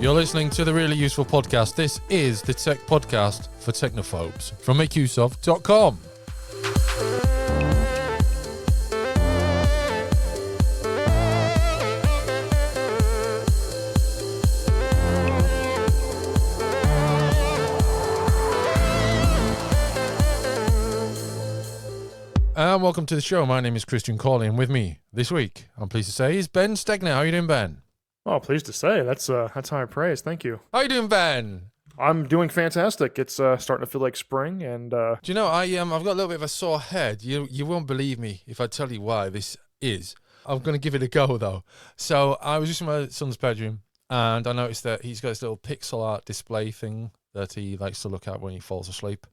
You're listening to the Really Useful Podcast. This is the Tech Podcast for Technophobes from makeuseof.com. And welcome to the show. My name is Christian Corley, and with me this week, I'm pleased to say, is Ben Stegner. How are you doing, Ben? Oh, pleased to say. That's high praise. Thank you. How are you doing, Ben? I'm doing fantastic. It's starting to feel like spring, and do you know, I've got a little bit of a sore head. You won't believe me if I tell you why this is. I'm going to give it a go, though. So I was just in my son's bedroom, and I noticed that he's got this little pixel art display thing that he likes to look at when he falls asleep,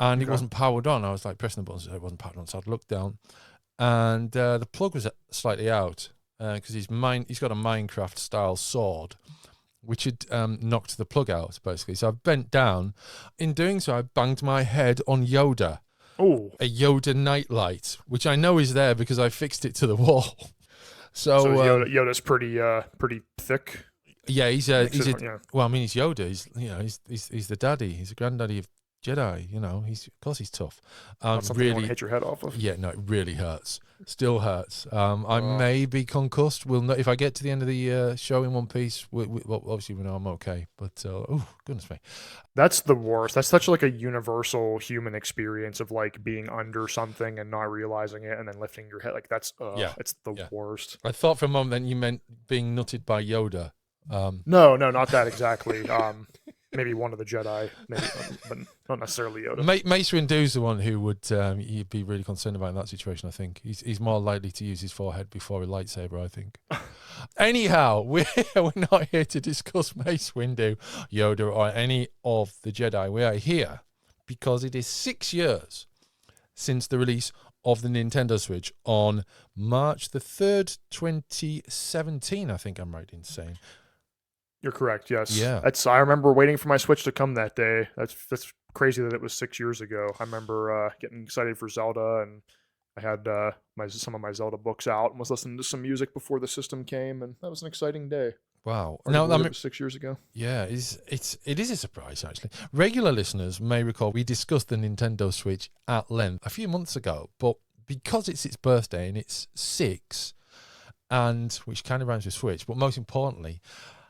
and it wasn't powered on. I was like pressing the buttons, it wasn't powered on, so I'd look down, and the plug was slightly out because he's got a Minecraft style sword, which had knocked the plug out basically. So I bent down. In doing so, I banged my head on Yoda. Oh, a Yoda nightlight, which I know is there because I fixed it to the wall. So Yoda's pretty thick. Yeah, he's well, I mean, he's Yoda. He's the daddy. He's the granddaddy of Jedi. You know, of course he's tough. Something you want to hit your head off of. Yeah, no, it really hurts. Still hurts. I may be concussed. We'll know if I get to the end of the show in one piece. Well, obviously we know I'm okay, but oh goodness me, that's the worst. That's such like a universal human experience of like being under something and not realizing it, and then lifting your head. Like that's it's the worst. I thought for a moment then you meant being nutted by Yoda. No, not that exactly. Maybe one of the Jedi, maybe, but not necessarily Yoda. Mace Windu's the one who would you'd be really concerned about in that situation. I think he's more likely to use his forehead before a lightsaber, I think. Anyhow, we're not here to discuss Mace Windu, Yoda, or any of the Jedi. We are here because it is 6 years since the release of the Nintendo Switch on March the 3rd, 2017. I think I'm right in saying. You're correct, yes. Yeah. I remember waiting for my Switch to come that day. That's crazy that it was 6 years ago. I remember getting excited for Zelda, and I had some of my Zelda books out and was listening to some music before the system came, and that was an exciting day. Wow. Now, it was 6 years ago. Yeah, it is a surprise, actually. Regular listeners may recall we discussed the Nintendo Switch at length a few months ago, but because it's its birthday and it's 6, and which kind of rhymes with Switch, but most importantly,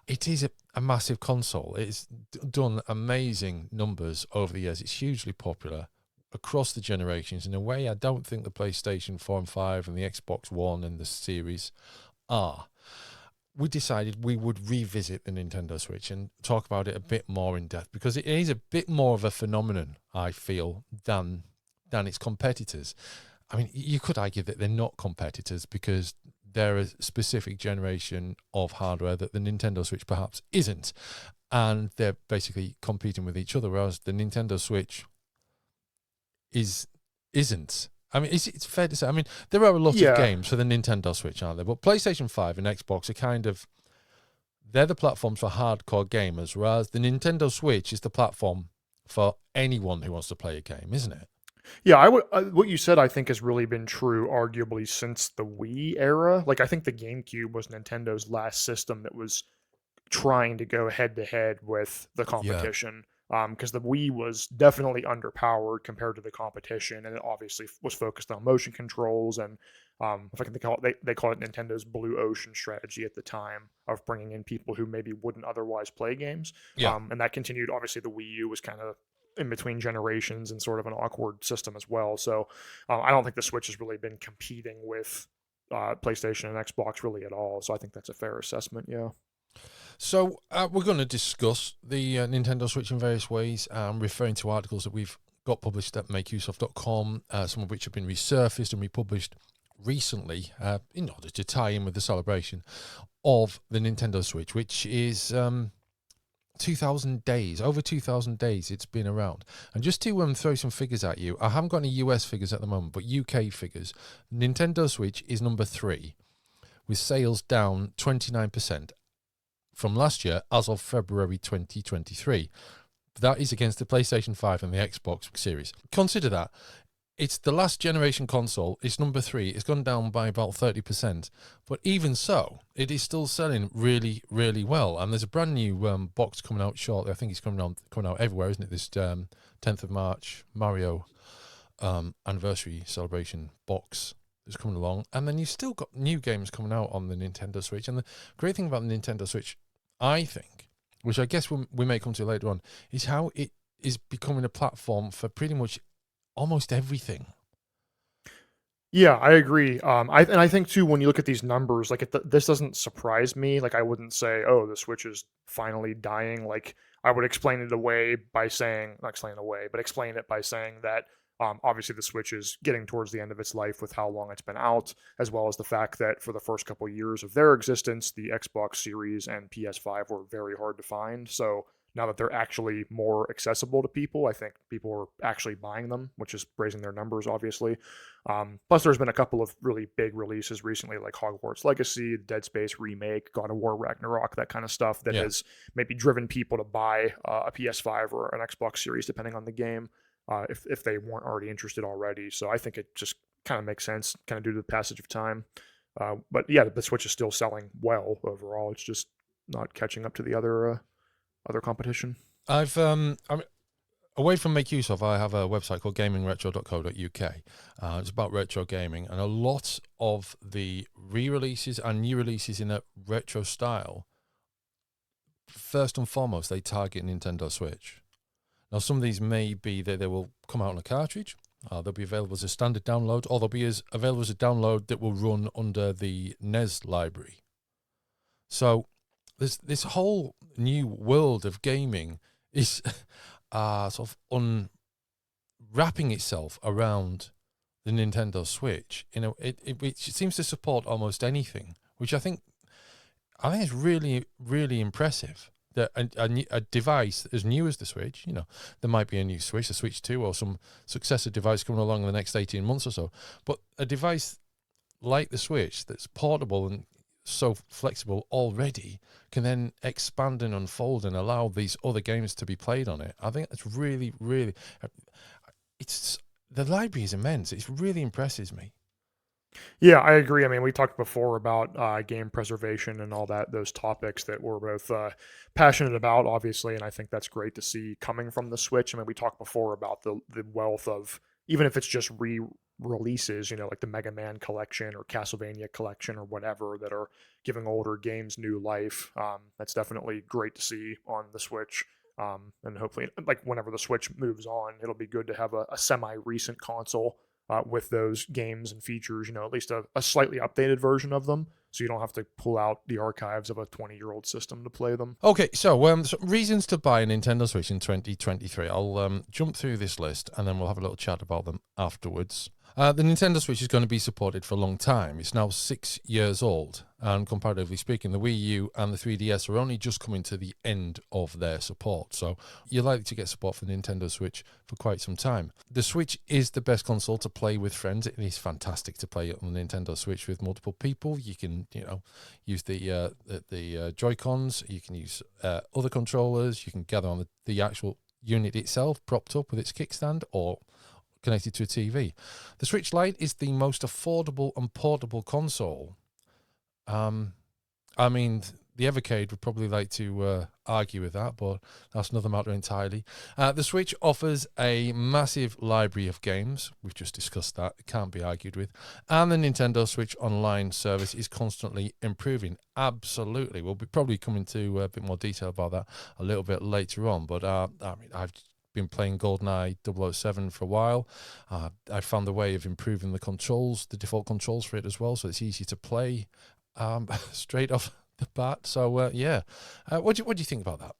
it is a massive console. It's done amazing numbers over the years. It's hugely popular across the generations in a way I don't think the PlayStation 4 and 5 and the Xbox One and the Series are. We decided we would revisit the Nintendo Switch and talk about it a bit more in depth because it is a bit more of a phenomenon, I feel, than its competitors. I mean, you could argue that they're not competitors because they're a specific generation of hardware that the Nintendo Switch perhaps isn't. And they're basically competing with each other, whereas the Nintendo Switch isn't. I mean, it's fair to say, I mean, there are a lot of games for the Nintendo Switch, aren't there? But PlayStation 5 and Xbox are they're the platforms for hardcore gamers, whereas the Nintendo Switch is the platform for anyone who wants to play a game, isn't it? Yeah, what you said, I think, has really been true, arguably, since the Wii era. Like, I think the GameCube was Nintendo's last system that was trying to go head-to-head with the competition. Because the Wii was definitely underpowered compared to the competition, and it obviously was focused on motion controls, and if I can they call it Nintendo's Blue Ocean strategy at the time of bringing in people who maybe wouldn't otherwise play games. Yeah. And that continued. Obviously, the Wii U was kind of in between generations and sort of an awkward system as well. So I don't think the Switch has really been competing with PlayStation and Xbox really at all. So I think that's a fair assessment, yeah. So we're going to discuss the Nintendo Switch in various ways, referring to articles that we've got published at makeuseof.com, some of which have been resurfaced and republished recently in order to tie in with the celebration of the Nintendo Switch, which is 2,000 days, over 2,000 days it's been around. And just to throw some figures at you, I haven't got any US figures at the moment, but UK figures. Nintendo Switch is number 3, with sales down 29% from last year as of February 2023. That is against the PlayStation 5 and the Xbox Series. Consider that. it's the last generation console. It's number 3. It's gone down by about 30%. But even so, it is still selling really, really well. And there's a brand new box coming out shortly. I think it's coming out everywhere, isn't it? This 10th of March Mario anniversary celebration box is coming along. And then you've still got new games coming out on the Nintendo Switch. And the great thing about the Nintendo Switch, I think, which I guess we may come to later on, is how it is becoming a platform for pretty much almost everything. Yeah, I agree. I think too, when you look at these numbers, like this doesn't surprise me. Like I wouldn't say, oh, the Switch is finally dying. Like I would explain it away by saying, not explain it away, but explain it by saying that obviously the Switch is getting towards the end of its life with how long it's been out, as well as the fact that for the first couple of years of their existence, the Xbox Series and PS5 were very hard to find. So now that they're actually more accessible to people, I think people are actually buying them, which is raising their numbers, obviously. Plus, there's been a couple of really big releases recently, like Hogwarts Legacy, Dead Space Remake, God of War Ragnarok, that kind of stuff that has maybe driven people to buy a PS5 or an Xbox Series, depending on the game, if they weren't already interested already. So I think it just kind of makes sense, kind of due to the passage of time. But yeah, the Switch is still selling well overall. It's just not catching up to the other competition. I've away from Make Use Of, I have a website called gaming.retro.co.uk. It's about retro gaming, and a lot of the re-releases and new releases in a retro style, first and foremost, they target Nintendo Switch. Now, some of these may be that they will come out on a cartridge, they'll be available as a standard download, or they'll be available as a download that will run under the NES library. So this whole new world of gaming is sort of unwrapping itself around the Nintendo Switch. You know, it seems to support almost anything, which I think is really, really impressive. That a device as new as the Switch, you know, there might be a new Switch, a Switch 2, or some successor device coming along in the next 18 months or so. But a device like the Switch that's portable and so flexible already can then expand and unfold and allow these other games to be played on it. I think that's really, really, the library is immense. It really impresses me. Yeah, I agree. I mean, we talked before about game preservation and all those topics that we're both passionate about, obviously, and I think that's great to see coming from the Switch. I mean, we talked before about the wealth of, even if it's just releases, you know, like the Mega Man collection or Castlevania collection or whatever, that are giving older games new life. That's definitely great to see on the Switch. And hopefully, like whenever the Switch moves on, it'll be good to have a semi-recent console with those games and features, you know, at least a slightly updated version of them, so you don't have to pull out the archives of a 20-year-old system to play them. Okay, so reasons to buy a Nintendo Switch in 2023. I'll jump through this list, and then we'll have a little chat about them afterwards. The Nintendo Switch is going to be supported for a long time. It's now 6 years old, and comparatively speaking, the Wii U and the 3DS are only just coming to the end of their support. So you're likely to get support for the Nintendo Switch for quite some time. The Switch is the best console to play with friends. It is fantastic to play on the Nintendo Switch with multiple people. You can, you know, use the Joy-Cons. You can use other controllers. You can gather on the actual unit itself, propped up with its kickstand, or connected to a TV. The Switch Lite is the most affordable and portable console. I mean, the Evercade would probably like to argue with that, but that's another matter entirely. The Switch offers a massive library of games. We've just discussed that. It can't be argued with. And the Nintendo Switch Online service is constantly improving. Absolutely. We'll be probably coming to a bit more detail about that a little bit later on. But I mean, I've been playing GoldenEye 007 for a while. I found a way of improving the controls, the default controls for it as well, so it's easy to play straight off the bat. So yeah, what do you think about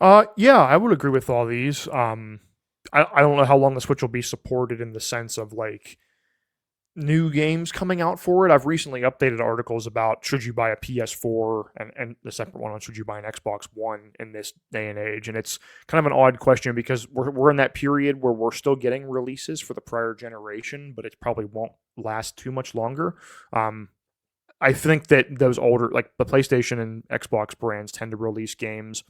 that? Yeah, I would agree with all these. I don't know how long the Switch will be supported in the sense of like new games coming out for it. I've recently updated articles about should you buy a PS4 and the separate one on should you buy an Xbox One in this day and age. And it's kind of an odd question because we're in that period where we're still getting releases for the prior generation, but it probably won't last too much longer. I think that those older, like the PlayStation and Xbox brands, tend to release games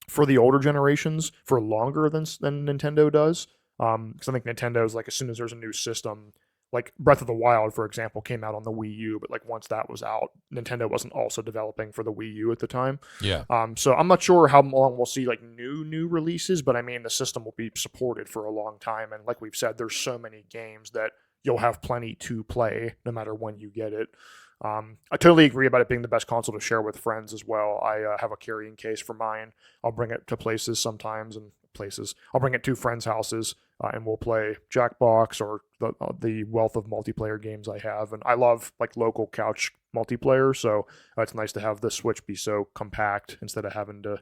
for the older generations for longer than Nintendo does. Because I think Nintendo's like, as soon as there's a new system, like Breath of the Wild, for example, came out on the Wii U, but like once that was out, Nintendo wasn't also developing for the Wii U at the time. Yeah. So I'm not sure how long we'll see like new releases, but I mean the system will be supported for a long time, and like we've said, there's so many games that you'll have plenty to play no matter when you get it. I totally agree about it being the best console to share with friends as well. I have a carrying case for mine. I'll bring it to places sometimes, and I'll bring it to friends' houses, and we'll play Jackbox or the wealth of multiplayer games I have. And I love like local couch multiplayer, so it's nice to have the Switch be so compact instead of having to,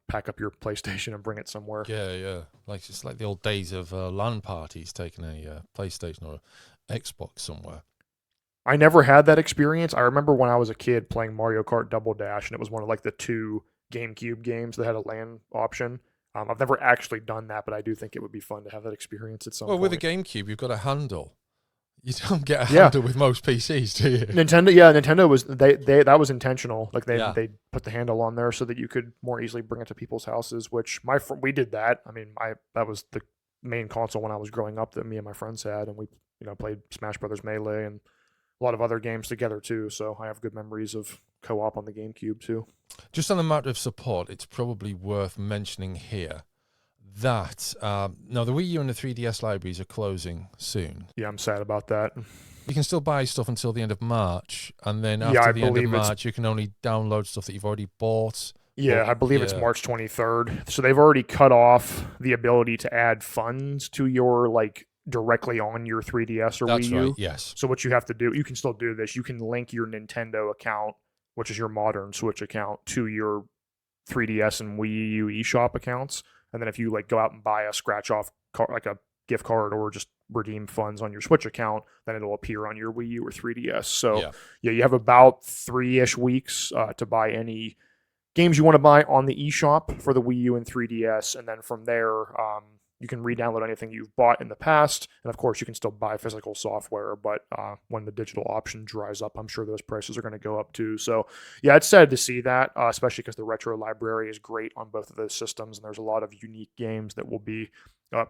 pack up your PlayStation and bring it somewhere. Yeah. Like it's like the old days of LAN parties, taking a PlayStation or Xbox somewhere. I never had that experience. I remember when I was a kid playing Mario Kart Double Dash, and it was one of like the 2 GameCube games that had a LAN option. I've never actually done that, but I do think it would be fun to have that experience at some point. Well, with a GameCube, you've got a handle. You don't get a handle with most PCs, do you? Nintendo was that was intentional. Like they put the handle on there so that you could more easily bring it to people's houses. Which we did that. I mean, that was the main console when I was growing up that me and my friends had, and we played Smash Brothers Melee and a lot of other games together too. So I have good memories of co-op on the GameCube too. Just on the matter of support, it's probably worth mentioning here that now the Wii U and the 3DS libraries are closing soon. Yeah, I'm sad about that. You can still buy stuff until the end of March, and then after the end of March, you can only download stuff that you've already bought. Yeah, I believe it's March 23rd. So they've already cut off the ability to add funds to your directly on your 3DS or Wii U. Right, yes. So what you have to do, you can still do this. You can link your Nintendo account, which is your modern Switch account, to your 3DS and Wii U eShop accounts. And then if you go out and buy a scratch off like a gift card or just redeem funds on your Switch account, then it'll appear on your Wii U or 3DS. So yeah you have about 3-ish weeks to buy any games you want to buy on the eShop for the Wii U and 3DS. And then from there, you can re-download anything you've bought in the past. And of course, you can still buy physical software, but when the digital option dries up, I'm sure those prices are going to go up too. So yeah, it's sad to see that, especially because the retro library is great on both of those systems. And there's a lot of unique games that will be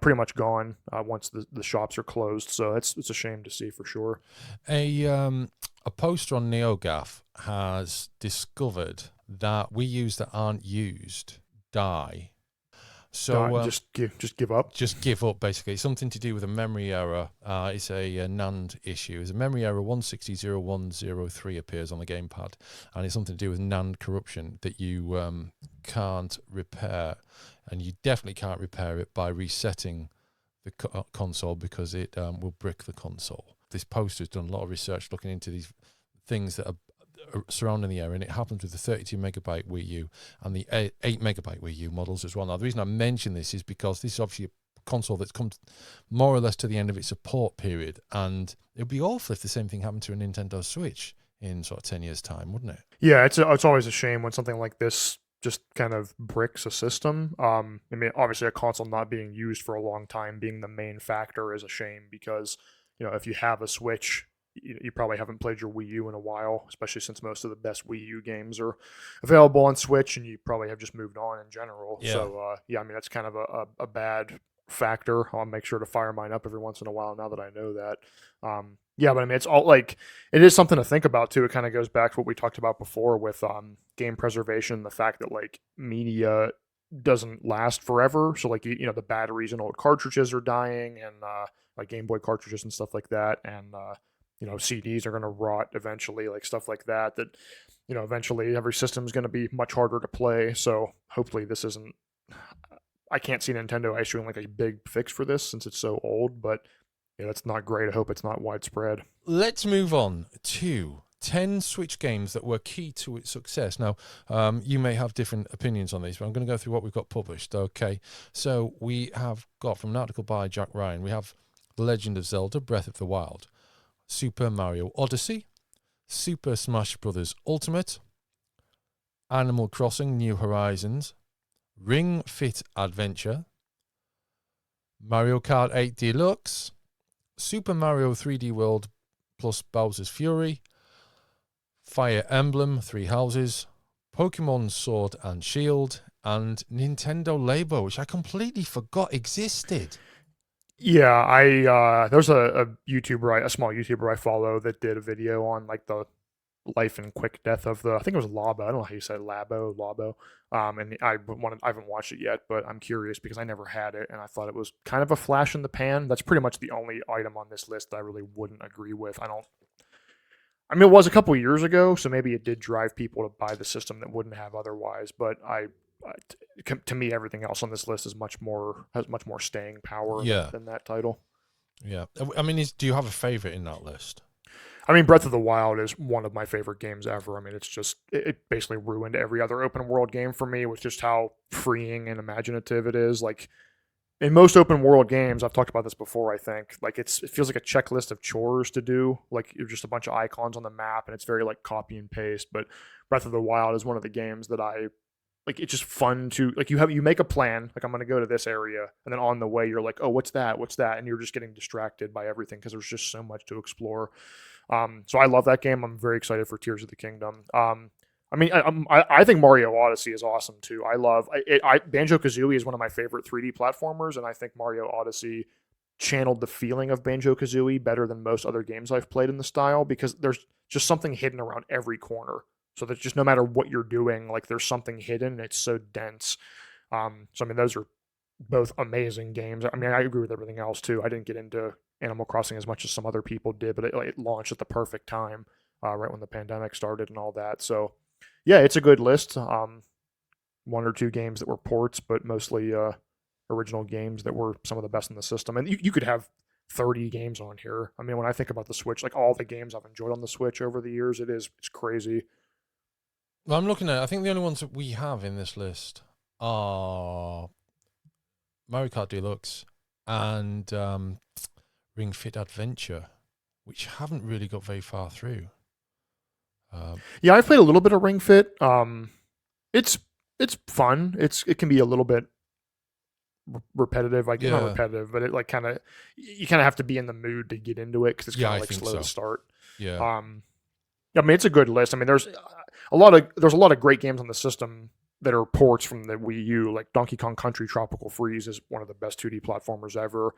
pretty much gone once the shops are closed. So it's a shame to see for sure. A poster on NeoGAF has discovered that Wii U's that aren't used die. So just give up. Just give up, basically. It's something to do with a memory error. It's a NAND issue. It's a memory error 1600103 appears on the gamepad, and it's something to do with NAND corruption that you can't repair, and you definitely can't repair it by resetting the console because it will brick the console. This poster has done a lot of research looking into these things that are surrounding the area, and it happens with the 32 megabyte Wii U and the 8 megabyte Wii U models as well. Now, the reason I mention this is because this is obviously a console that's come more or less to the end of its support period, and it would be awful if the same thing happened to a Nintendo Switch in sort of 10 years' time, wouldn't it? Yeah, it's always a shame when something like this just kind of bricks a system. I mean, obviously a console not being used for a long time being the main factor is a shame because, if you have a Switch, you probably haven't played your Wii U in a while, especially since most of the best Wii U games are available on Switch, and you probably have just moved on in general. Yeah. So, I mean, that's kind of a bad factor. I'll make sure to fire mine up every once in a while now that I know that. But I mean, it's all it is something to think about too. It kind of goes back to what we talked about before with game preservation, the fact that media doesn't last forever. So the batteries in old cartridges are dying, and like Game Boy cartridges and stuff like that, and CDs are going to rot eventually, stuff like that, eventually every system is going to be much harder to play. So hopefully this isn't, I can't see Nintendo issuing a big fix for this since it's so old, but that's not great. I hope it's not widespread. Let's move on to 10 Switch games that were key to its success. Now, you may have different opinions on these, but I'm going to go through what we've got published. Okay, so we have got from an article by Jack Ryan, we have The Legend of Zelda, Breath of the Wild, Super Mario Odyssey, Super Smash Bros. Ultimate, Animal Crossing New Horizons, Ring Fit Adventure, Mario Kart 8 Deluxe, Super Mario 3D World plus Bowser's Fury, Fire Emblem 3 Houses, Pokemon Sword and Shield, and Nintendo Labo, which I completely forgot existed. Yeah, I there's a YouTuber, a small YouTuber I follow that did a video on like the life and quick death of the, I think it was Labo. I don't know how you said Labo. And I haven't watched it yet, but I'm curious because I never had it and I thought it was kind of a flash in the pan. That's pretty much the only item on this list that I really wouldn't agree with. I mean, it was a couple years ago, so maybe it did drive people to buy the system that wouldn't have otherwise. But to me, everything else on this list is has much more staying power Yeah, than that title. yeah. I mean, do you have a favorite in that list? I mean, Breath of the Wild is one of my favorite games ever. I mean, it basically ruined every other open world game for me with just how freeing and imaginative it is. Like in most open world games, I've talked about this before, I think, like it feels like a checklist of chores to do. Like you're just a bunch of icons on the map and it's very like copy and paste. But Breath of the Wild is one of the games that I like. It's just fun to like you make a plan, like I'm going to go to this area, and then on the way you're like, oh, what's that, and you're just getting distracted by everything because there's just so much to explore. So I love that game. I'm very excited for Tears of the Kingdom. I mean, I think Mario Odyssey is awesome too. Banjo Kazooie is one of my favorite 3D platformers, and I think Mario Odyssey channeled the feeling of Banjo Kazooie better than most other games I've played in the style because there's just something hidden around every corner. So that just no matter what you're doing, like there's something hidden. And it's so dense. So I mean, those are both amazing games. I mean, I agree with everything else too. I didn't get into Animal Crossing as much as some other people did, but it launched at the perfect time, right when the pandemic started and all that. So, yeah, it's a good list. One or two games that were ports, but mostly original games that were some of the best in the system. And you could have 30 games on here. I mean, when I think about the Switch, like all the games I've enjoyed on the Switch over the years, it's crazy. Well, I'm looking at. I think the only ones that we have in this list are Mario Kart Deluxe and Ring Fit Adventure, which haven't really got very far through. Yeah, I've played a little bit of Ring Fit. It's fun. It can be a little bit repetitive. Like not Yeah, repetitive, but it like kind of you kind of have to be in the mood to get into it because it's yeah, kind of I like think slow so. to start. Yeah, I mean, it's a good list. I mean, there's a lot of great games on the system that are ports from the Wii U. Like Donkey Kong Country Tropical Freeze is one of the best 2D platformers ever.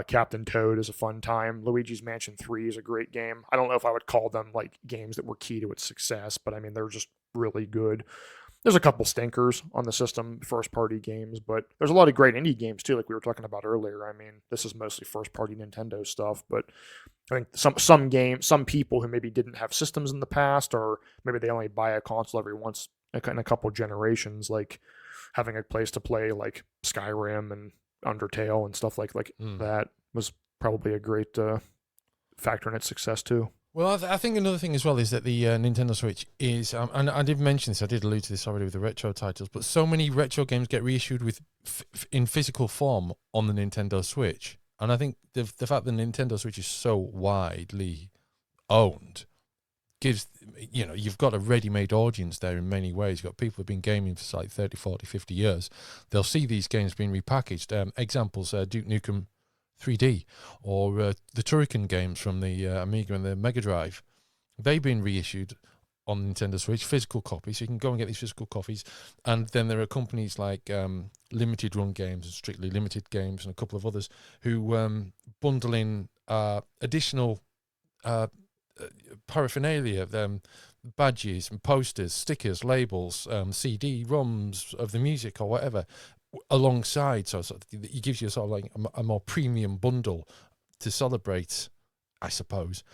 Captain Toad is a fun time. Luigi's Mansion 3 is a great game. I don't know if I would call them like games that were key to its success, but I mean they're just really good. There's a couple stinkers on the system, first party games, but there's a lot of great indie games too, like we were talking about earlier. I mean, this is mostly first party Nintendo stuff, but I think some people who maybe didn't have systems in the past, or maybe they only buy a console every once in a couple generations, like having a place to play like Skyrim and Undertale and stuff like that was probably a great factor in its success too. Well, I think another thing as well is that the Nintendo Switch is, and I did mention this, I did allude to this already with the retro titles, but so many retro games get reissued with in physical form on the Nintendo Switch. And I think the fact that the Nintendo Switch is so widely owned gives, you've got a ready-made audience there in many ways. You've got people who've been gaming for like 30, 40, 50 years. They'll see these games being repackaged. Examples, Duke Nukem 3D, or the Turrican games from the Amiga and the Mega Drive. They've been reissued on Nintendo Switch, physical copies. So you can go and get these physical copies. And then there are companies like Limited Run Games and Strictly Limited Games and a couple of others who bundle in additional paraphernalia, badges and posters, stickers, labels, CD-ROMs of the music or whatever, alongside, so it gives you sort of like a more premium bundle to celebrate, I suppose,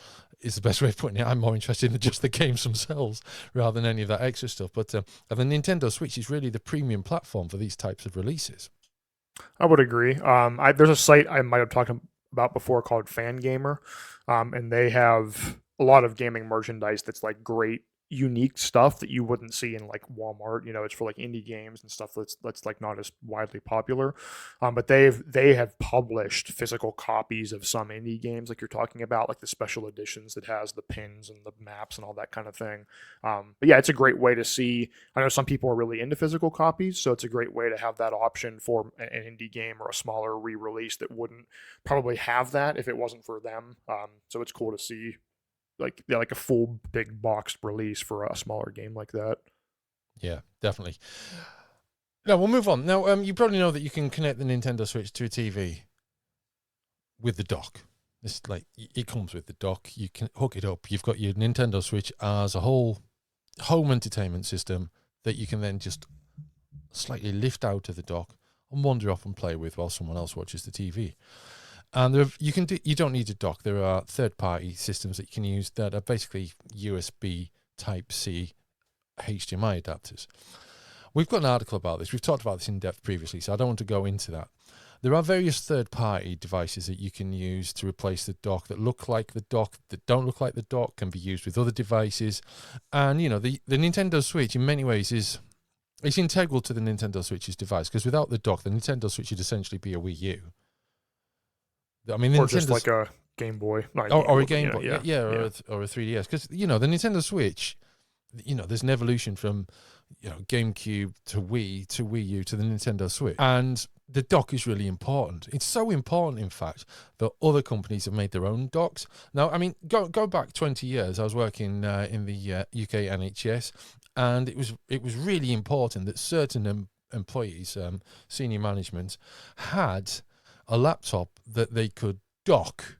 is the best way of putting it. I'm more interested in just the games themselves rather than any of that extra stuff. But the Nintendo Switch is really the premium platform for these types of releases. I would agree. There's a site I might have talked about before called Fangamer, and they have a lot of gaming merchandise that's like great unique stuff that you wouldn't see in like Walmart. It's for like indie games and stuff that's like not as widely popular. But they have published physical copies of some indie games like you're talking about, like the special editions that has the pins and the maps and all that kind of thing. But yeah, it's a great way to see. I know some people are really into physical copies, so it's a great way to have that option for an indie game or a smaller re-release that wouldn't probably have that if it wasn't for them. So it's cool to see like a full big boxed release for a smaller game like that. Yeah, definitely. Now we'll move on. Now, you probably know that you can connect the Nintendo Switch to a TV. with the dock. It's like it comes with the dock. You can hook it up. You've got your Nintendo Switch as a whole home entertainment system that you can then just slightly lift out of the dock and wander off and play with while someone else watches the TV. And you don't need a dock. There are third-party systems that you can use that are basically USB Type-C HDMI adapters. We've got an article about this. We've talked about this in depth previously, so I don't want to go into that. There are various third-party devices that you can use to replace the dock that look like the dock, that don't look like the dock, can be used with other devices. And, the Nintendo Switch, in many ways, it's integral to the Nintendo Switch's device, because without the dock, the Nintendo Switch would essentially be a Wii U. I mean, or just like a Game Boy. Or a Game Boy, or a 3DS. Because, the Nintendo Switch, there's an evolution from, GameCube to Wii U to the Nintendo Switch. And the dock is really important. It's so important, in fact, that other companies have made their own docks. Now, I mean, go back 20 years. I was working in the UK NHS, and it was really important that certain employees, senior management, had a laptop that they could dock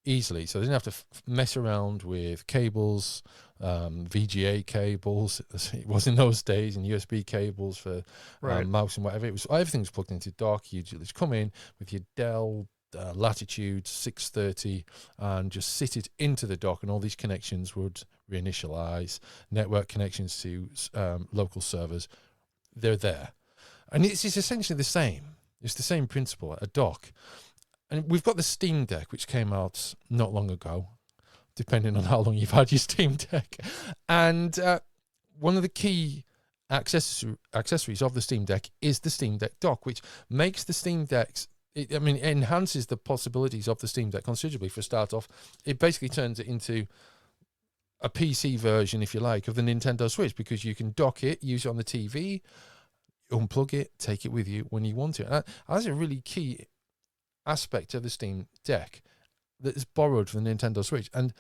easily, so they didn't have to mess around with cables, VGA cables, as it was in those days, and USB cables for mouse and whatever. Everything was plugged into dock. You just come in with your Dell Latitude 630 and just sit it into the dock, and all these connections would reinitialize. Network connections to local servers, they're there, and it's essentially the same. It's the same principle, a dock. And we've got the Steam Deck, which came out not long ago, depending on how long you've had your Steam Deck. And one of the key accessories of the Steam Deck is the Steam Deck dock, which makes the Steam Decks, it enhances the possibilities of the Steam Deck considerably. For a start off, it basically turns it into a PC version, if you like, of the Nintendo Switch, because you can dock it, use it on the TV, unplug it, take it with you when you want it. That's a really key aspect of the Steam Deck that is borrowed from the Nintendo Switch, and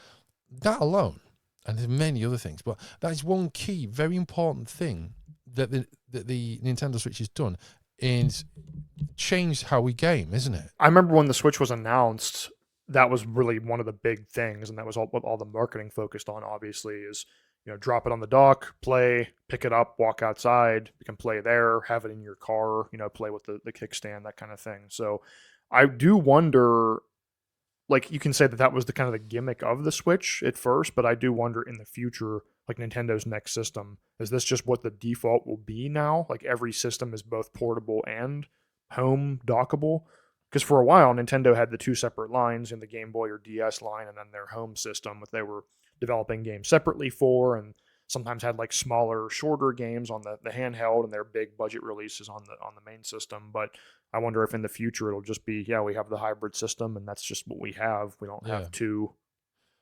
that alone, and there's many other things, but that is one key, very important thing that the Nintendo Switch has done, is changed how we game, isn't it? I remember when the Switch was announced, that was really one of the big things, and that was what all the marketing focused on, obviously, is drop it on the dock, play, pick it up, walk outside, you can play there, have it in your car, play with the kickstand, that kind of thing. So I do wonder, like, you can say that was the kind of the gimmick of the Switch at first, but I do wonder in the future, like Nintendo's next system, is this just what the default will be now? Like every system is both portable and home dockable? Because for a while, Nintendo had the two separate lines in the Game Boy or DS line, and then their home system, that they were developing games separately for, and sometimes had like smaller, shorter games on the handheld, and their big budget releases on the main system. But I wonder if in the future it'll just be, we have the hybrid system, and that's just what we have. We don't have two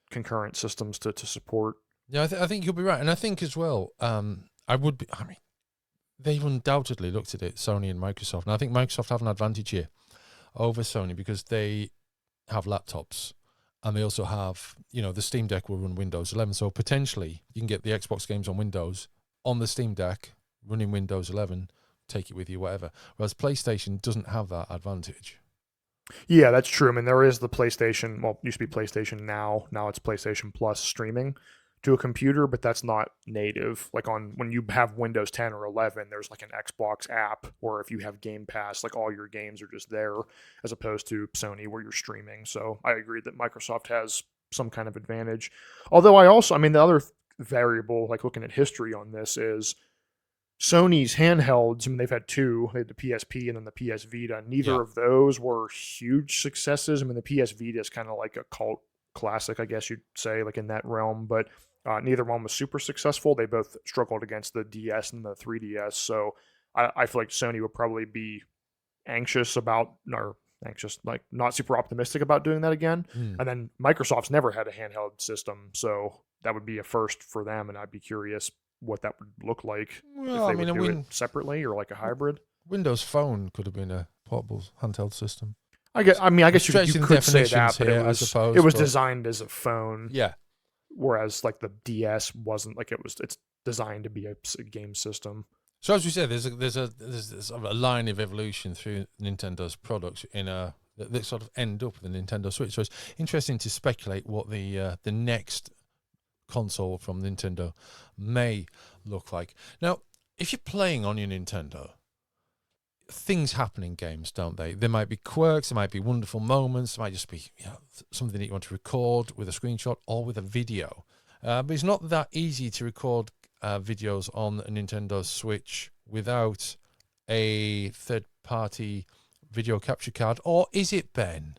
concurrent systems to support. Yeah, I think you'll be right. And I think as well, they've undoubtedly looked at it, Sony and Microsoft. And I think Microsoft have an advantage here over Sony because they have laptops. And they also have, the Steam Deck will run Windows 11. So potentially you can get the Xbox games on Windows on the Steam Deck, running Windows 11, take it with you, whatever. Whereas PlayStation doesn't have that advantage. Yeah, that's true. I mean, there is the PlayStation, well, it used to be PlayStation Now. Now it's PlayStation Plus streaming to a computer, but that's not native. Like when you have Windows 10 or 11, there's like an Xbox app, or if you have Game Pass, like all your games are just there, as opposed to Sony where you're streaming. So I agree that Microsoft has some kind of advantage. Although the other variable, like looking at history on this, is Sony's handhelds. I mean, they've had two. They had the PSP and then the PS Vita. Neither of those were huge successes. I mean, the PS Vita is kind of like a cult classic, I guess you'd say, like in that realm, but neither one was super successful. They both struggled against the DS and the 3DS. So I feel like Sony would probably be not super optimistic about doing that again. And then Microsoft's never had a handheld system, so that would be a first for them, and I'd be curious what that would look like if they would do it separately or like a hybrid. Windows Phone could have been a portable handheld system. I guess you could say that, but it was designed as a phone. Yeah. Whereas like the DS wasn't, like it's designed to be a game system. So as we said, there's a line of evolution through Nintendo's products in a that sort of end up with the Nintendo Switch. So it's interesting to speculate what the next console from Nintendo may look like. Now, if you're playing on your Nintendo, things happen in games, don't they? There might be quirks, there might be wonderful moments, there might just be something that you want to record with a screenshot or with a video. But it's not that easy to record videos on a Nintendo Switch without a third-party video capture card, or is it, Ben?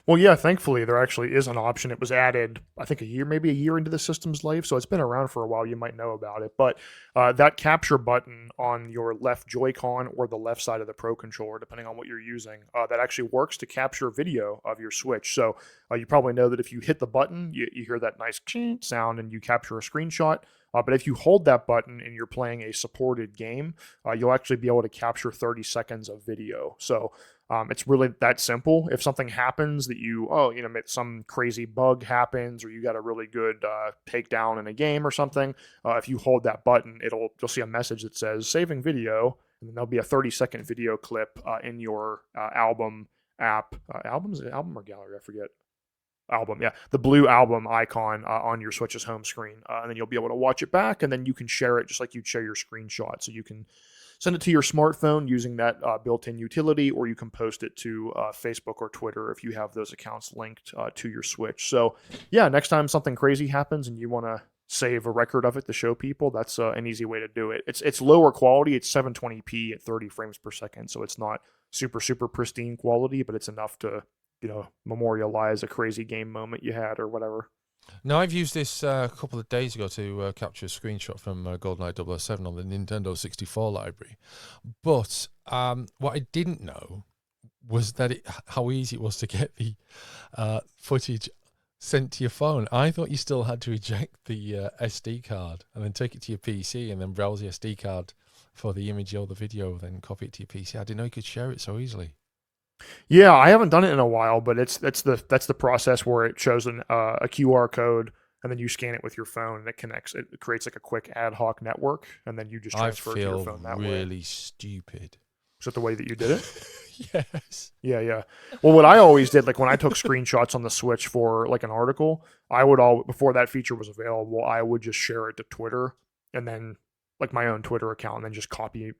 Well, yeah, thankfully there actually is an option. It was added, I think, maybe a year into the system's life, so it's been around for a while. You might know about it. But that capture button on your left Joy-Con or the left side of the Pro Controller, depending on what you're using, that actually works to capture video of your Switch. So you probably know that if you hit the button, you hear that nice sound and you capture a screenshot. But if you hold that button and you're playing a supported game, you'll actually be able to capture 30 seconds of video. So it's really that simple. If something happens that some crazy bug happens, or you got a really good takedown in a game or something, if you hold that button, you'll see a message that says saving video, and then there'll be a 30-second video clip in your album app. Is it album or gallery? I forget. Album, yeah, the blue album icon on your Switch's home screen, and then you'll be able to watch it back, and then you can share it just like you'd share your screenshot. So you can send it to your smartphone using that built-in utility, or you can post it to Facebook or Twitter if you have those accounts linked to your Switch. So yeah, next time something crazy happens and you want to save a record of it to show people, that's an easy way to do it. It's lower quality. It's 720p at 30 frames per second, so it's not super pristine quality, but it's enough to memorialize a crazy game moment you had or whatever. Now, I've used this a couple of days ago to capture a screenshot from GoldenEye 007 on the Nintendo 64 library. But what I didn't know was that how easy it was to get the footage sent to your phone. I thought you still had to eject the SD card and then take it to your PC and then browse the SD card for the image or the video, then copy it to your PC. I didn't know you could share it so easily. Yeah, I haven't done it in a while, but that's the process where it shows a QR code, and then you scan it with your phone, and it connects. It creates like a quick ad hoc network, and then you just transfer it to your phone that way. I feel really stupid. Is that the way that you did it? Yes. Yeah. Well, what I always did, like when I took screenshots on the Switch for like an article, before that feature was available, I would just share it to Twitter, and then like my own Twitter account, and then just copy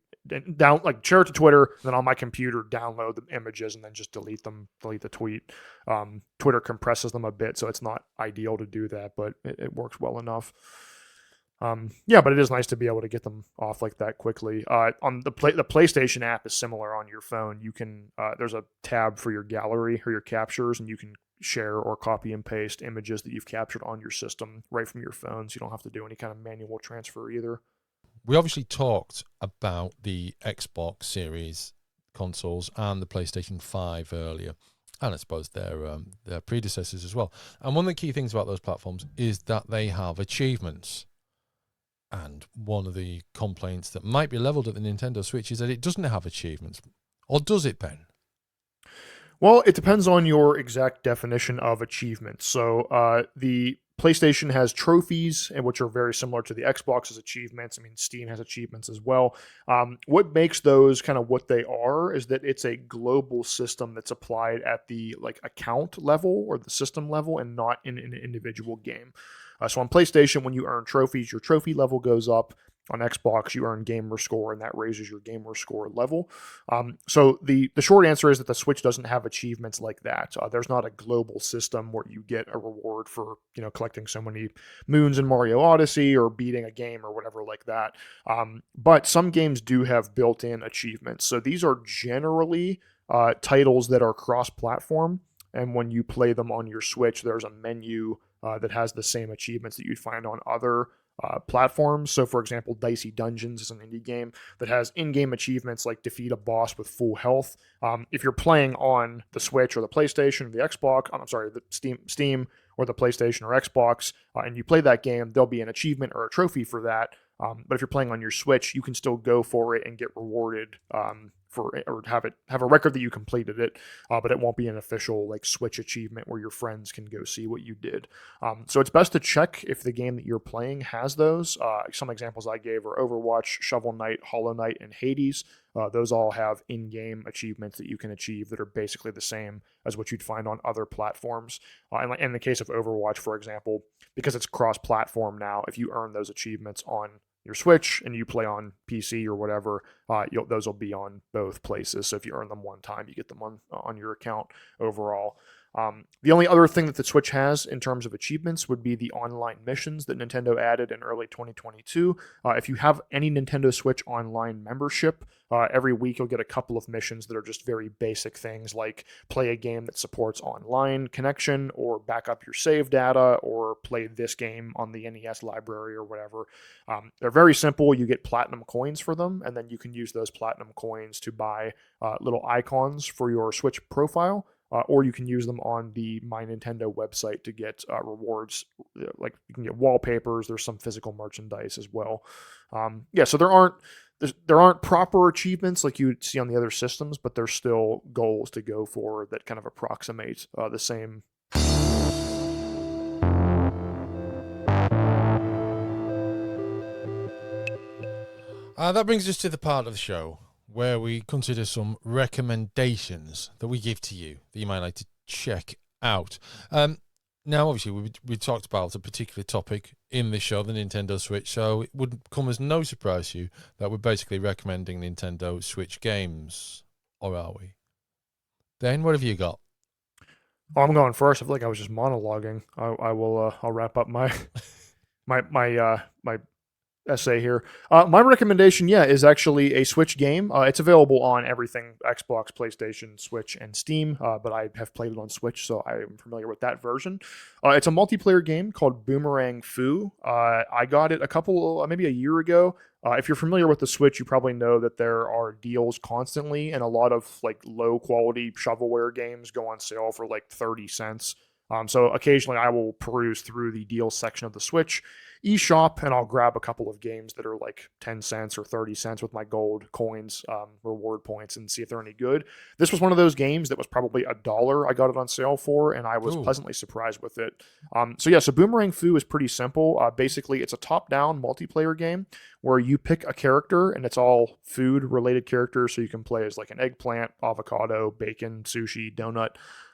down, like share it to Twitter, and then on my computer download the images and then just delete the tweet. Twitter compresses them a bit, so it's not ideal to do that, but it works well enough. Yeah, but it is nice to be able to get them off like that quickly. On the PlayStation app is similar on your phone. You can there's a tab for your gallery or your captures, and you can share or copy and paste images that you've captured on your system right from your phone, so you don't have to do any kind of manual transfer either. We obviously talked about the Xbox Series consoles and the PlayStation 5 earlier, and I suppose their predecessors as well. And one of the key things about those platforms is that they have achievements. And one of the complaints that might be leveled at the Nintendo Switch is that it doesn't have achievements. Or does it, Ben? Well, it depends on your exact definition of achievements. So the PlayStation has trophies, and which are very similar to the Xbox's achievements. I mean, Steam has achievements as well. What makes those kind of what they are is that it's a global system that's applied at the like account level or the system level, and not in an individual game. So on PlayStation, when you earn trophies, your trophy level goes up. On Xbox, you earn gamer score, and that raises your gamer score level. So the short answer is that the Switch doesn't have achievements like that. There's not a global system where you get a reward for collecting so many moons in Mario Odyssey or beating a game or whatever like that. But some games do have built-in achievements. So these are generally titles that are cross-platform, and when you play them on your Switch, there's a menu that has the same achievements that you'd find on other platforms. So for example, Dicey Dungeons is an indie game that has in-game achievements like defeat a boss with full health. If you're playing on the Switch or the PlayStation or the Xbox, the Steam or the PlayStation or Xbox, and you play that game, there'll be an achievement or a trophy for that. But if you're playing on your Switch, you can still go for it and get rewarded or have a record that you completed it, but it won't be an official like Switch achievement where your friends can go see what you did. So it's best to check if the game that you're playing has those. Some examples I gave are Overwatch, Shovel Knight, Hollow Knight, and Hades. Those all have in-game achievements that you can achieve that are basically the same as what you'd find on other platforms. And in the case of Overwatch, for example, because it's cross-platform now, if you earn those achievements on your Switch and you play on PC or whatever, those will be on both places. So if you earn them one time, you get them on your account overall. The only other thing that the Switch has in terms of achievements would be the online missions that Nintendo added in early 2022. If you have any Nintendo Switch Online membership, every week you'll get a couple of missions that are just very basic things like play a game that supports online connection, or back up your save data, or play this game on the NES library or whatever. They're very simple. You get platinum coins for them, and then you can use those platinum coins to buy little icons for your Switch profile. Or you can use them on the My Nintendo website to get rewards. Like you can get wallpapers. There's some physical merchandise as well. So there aren't proper achievements like you would see on the other systems, but there's still goals to go for that kind of approximate the same. That brings us to the part of the show where we consider some recommendations that we give to you that you might like to check out. Now, obviously, we talked about a particular topic in this show, the Nintendo Switch, so it wouldn't come as no surprise to you that we're basically recommending Nintendo Switch games, or are we? Then, what have you got? Oh, I'm going first. I feel like I was just monologuing. I'll wrap up my my essay here. My recommendation, is actually a Switch game. It's available on everything: Xbox, PlayStation, Switch, and Steam. But I have played it on Switch, so I am familiar with that version. It's a multiplayer game called Boomerang Fu. I got it maybe a year ago. If you're familiar with the Switch, you probably know that there are deals constantly, and a lot of like low quality shovelware games go on sale for like 30 cents. So occasionally I will peruse through the deals section of the Switch eShop, and I'll grab a couple of games that are like 10 cents or 30 cents with my gold coins, reward points, and see if they're any good. This was one of those games that was probably $1 I got it on sale for, and I was pleasantly surprised with it. So Boomerang Fu is pretty simple. Basically, it's a top-down multiplayer game where you pick a character, and it's all food-related characters, so you can play as like an eggplant, avocado, bacon, sushi, donut,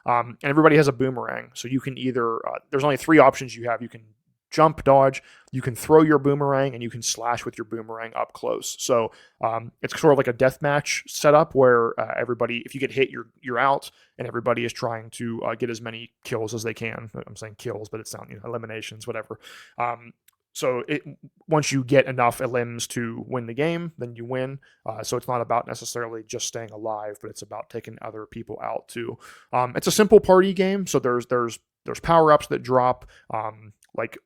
and everybody has a boomerang. So you can either, there's only 3 options you have. You can jump, dodge, you can throw your boomerang, and you can slash with your boomerang up close. So it's sort of like a deathmatch setup where everybody, if you get hit, you're out, and everybody is trying to get as many kills as they can. I'm saying kills, but it's not, eliminations, whatever. So once you get enough elims to win the game, then you win. So it's not about necessarily just staying alive, but it's about taking other people out too. It's a simple party game. So there's power-ups that drop, like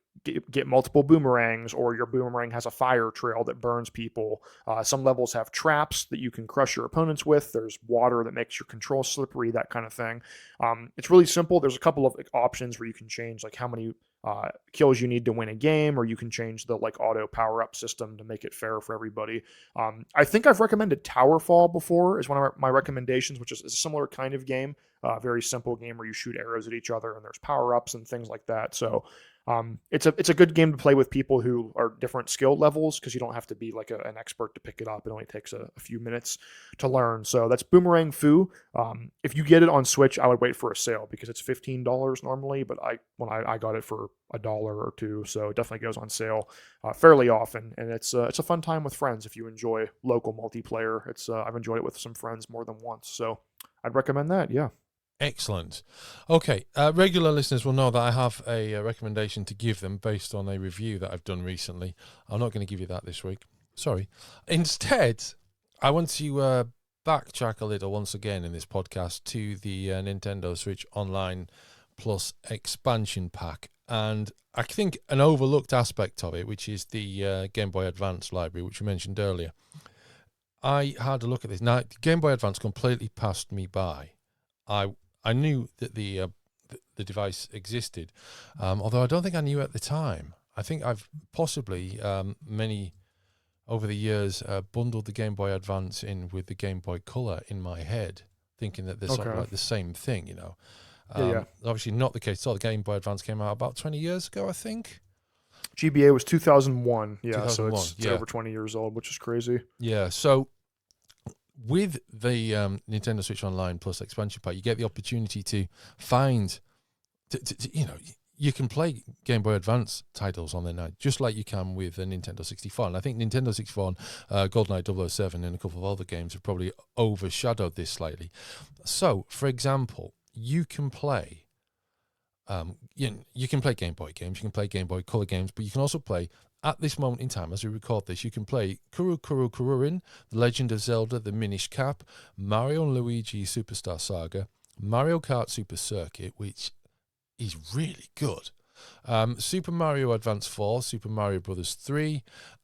get multiple boomerangs, or your boomerang has a fire trail that burns people. Some levels have traps that you can crush your opponents with. There's water that makes your control slippery, that kind of thing. It's really simple. There's a couple of options where you can change like how many kills you need to win a game, or you can change the like auto power-up system to make it fair for everybody. I think I've recommended Towerfall before as one of my recommendations, which is a similar kind of game. Very simple game where you shoot arrows at each other, and there's power-ups and things like that. So it's a good game to play with people who are different skill levels, because you don't have to be like an expert to pick it up. It only takes a few minutes to learn. So that's Boomerang Fu. If you get it on Switch, I would wait for a sale, because it's $15 normally, but when I got it for $1 or $2, so it definitely goes on sale fairly often, and it's a fun time with friends if you enjoy local multiplayer. I've enjoyed it with some friends more than once, so I'd recommend that. Yeah. Excellent. Okay, regular listeners will know that I have a recommendation to give them based on a review that I've done recently. I'm not going to give you that this week. Sorry. Instead, I want to backtrack a little once again in this podcast to the Nintendo Switch Online Plus expansion pack. And I think an overlooked aspect of it, which is the Game Boy Advance library, which you mentioned earlier. I had a look at this. Now, Game Boy Advance completely passed me by. I knew that the device existed, although I don't think I knew at the time. I think I've possibly many over the years bundled the Game Boy Advance in with the Game Boy Color in my head, thinking that they're sort of Okay. like the same thing, you know. Yeah. Obviously not the case. So the Game Boy Advance came out about 20 years ago, I think. GBA was 2001. Yeah, so 2001, it's over 20 years old, which is crazy. Yeah, so with the Nintendo Switch Online Plus expansion pack, you get the opportunity to find, you know, you can play Game Boy Advance titles on there now, just like you can with a Nintendo 64. And I think Nintendo 64, GoldenEye 007, and a couple of other games have probably overshadowed this slightly. So, for example, you can play, you can play Game Boy games, you can play Game Boy Color games, but you can also play, at this moment in time, as we record this, you can play Kururin, The Legend of Zelda, The Minish Cap, Mario and Luigi Superstar Saga, Mario Kart Super Circuit, which is really good, Super Mario Advance 4, Super Mario Brothers 3,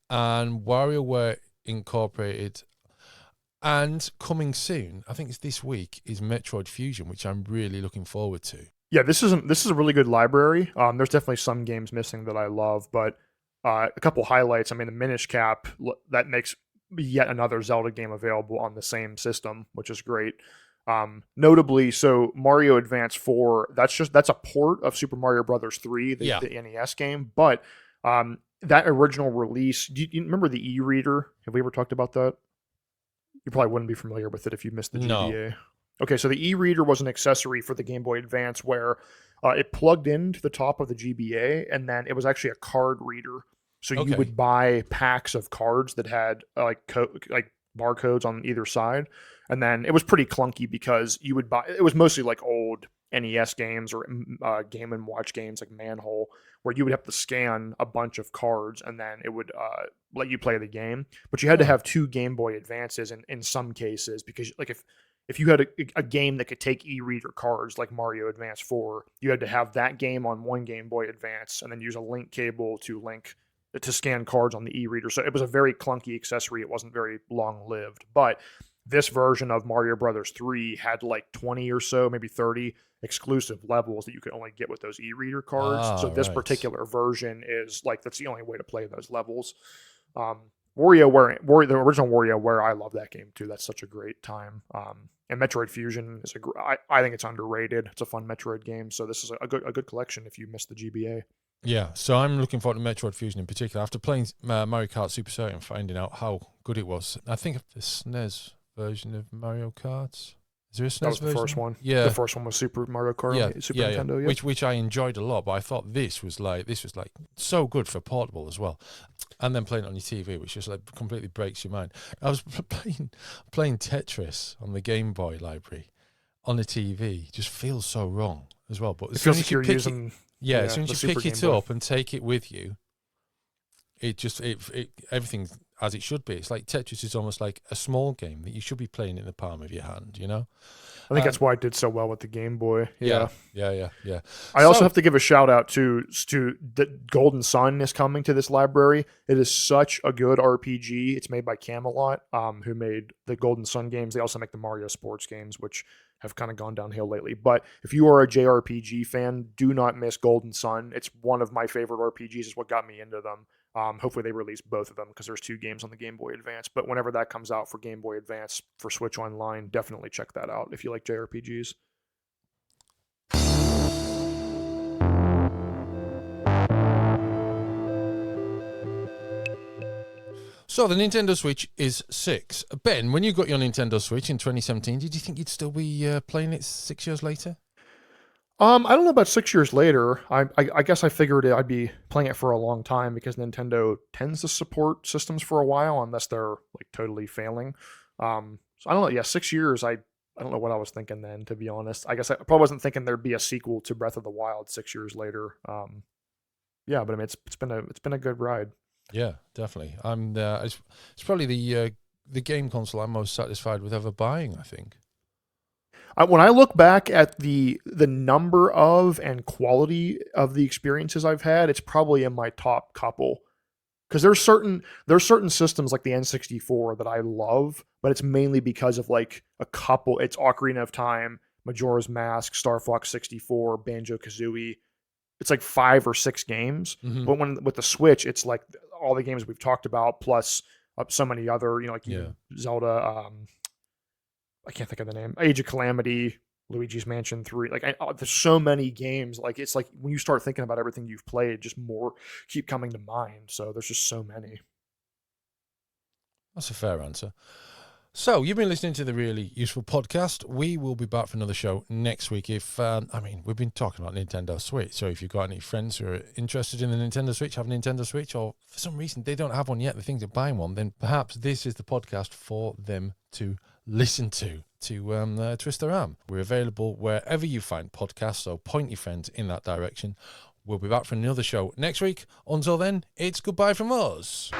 and WarioWare Incorporated. And coming soon, I think it's this week, is Metroid Fusion, which I'm really looking forward to. Yeah, this is a really good library. There's definitely some games missing that I love, but a couple highlights. I mean, the Minish Cap, that makes yet another Zelda game available on the same system, which is great. Notably, so Mario Advance 4, that's a port of Super Mario Brothers 3, the NES game, but that original release, do you remember the e-reader? Have we ever talked about that? You probably wouldn't be familiar with it if you missed the GBA. No. Okay, so the e-reader was an accessory for the Game Boy Advance where it plugged into the top of the GBA, and then it was actually a card reader. So you would buy packs of cards that had like barcodes on either side. And then it was pretty clunky because you would buy, it was mostly like old NES games or Game & Watch games like Manhole, where you would have to scan a bunch of cards and then it would let you play the game. But you had to have two Game Boy Advances in some cases, because like if you had a game that could take e-reader cards like Mario Advance 4, you had to have that game on one Game Boy Advance and then use a link cable to scan cards on the e-reader. So it was a very clunky accessory. It wasn't very long-lived. But this version of Mario Brothers 3 had like 20 or so, maybe 30 exclusive levels that you could only get with those e-reader cards. So this particular version is like, that's the only way to play those levels. WarioWare, the original WarioWare, I love that game too. That's such a great time. And Metroid Fusion is I think it's underrated. It's a fun Metroid game. So this is a good collection if you missed the GBA. Yeah, so I'm looking forward to Metroid Fusion in particular. After playing Mario Kart Super Circuit and finding out how good it was, I think the SNES version of Mario Kart. Is there a SNES version? That was the first one. Yeah, the first one was Super Mario Kart. Super Nintendo. Yeah. Which I enjoyed a lot, but I thought this was like so good for portable as well. And then playing it on your TV, which just like completely breaks your mind. I was playing Tetris on the Game Boy library on the TV. Just feels so wrong as well. But it feels like you're using. Yeah, as soon as you pick it up and take it with you, it everything's as it should be. It's like Tetris is almost like a small game that you should be playing in the palm of your hand, you know? I think that's why it did so well with the Game Boy. Yeah. I also have to give a shout out to the Golden Sun is coming to this library. It is such a good RPG. It's made by Camelot, who made the Golden Sun games. They also make the Mario sports games, which have kind of gone downhill lately. But if you are a JRPG fan, do not miss Golden Sun. It's one of my favorite RPGs. It's what got me into them. Hopefully they release both of them because there's two games on the Game Boy Advance. But whenever that comes out for Game Boy Advance for Switch Online, definitely check that out if you like JRPGs. So the Nintendo Switch is 6. Ben, when you got your Nintendo Switch in 2017, did you think you'd still be playing it 6 years later? I don't know about 6 years later. I guess I figured I'd be playing it for a long time because Nintendo tends to support systems for a while unless they're like totally failing. So I don't know. Yeah, 6 years. I don't know what I was thinking then, to be honest. I guess I probably wasn't thinking there'd be a sequel to Breath of the Wild 6 years later. Yeah, but I mean, it's been a good ride. Yeah, definitely. It's probably the game console I'm most satisfied with ever buying, I think. When I look back at the number of and quality of the experiences I've had, it's probably in my top couple. Because there's certain systems like the N64 that I love, but it's mainly because of like a couple. It's Ocarina of Time, Majora's Mask, Star Fox 64, Banjo-Kazooie. It's like 5 or 6 games. Mm-hmm. But with the Switch, it's like all the games we've talked about plus so many other, like even Zelda. I can't think of the name. Age of Calamity, Luigi's Mansion 3. Like, there's so many games. Like, it's like when you start thinking about everything you've played, just more keep coming to mind. So there's just so many. That's a fair answer. So you've been listening to the Really Useful Podcast. We will be back for another show next week. If we've been talking about Nintendo Switch. So if you've got any friends who are interested in the Nintendo Switch, have a Nintendo Switch, or for some reason they don't have one yet, they think they're buying one, then perhaps this is the podcast for them to listen to twist their arm. We're available wherever you find podcasts, so point your friends in that direction. We'll be back for another show next week. Until then, it's goodbye from us.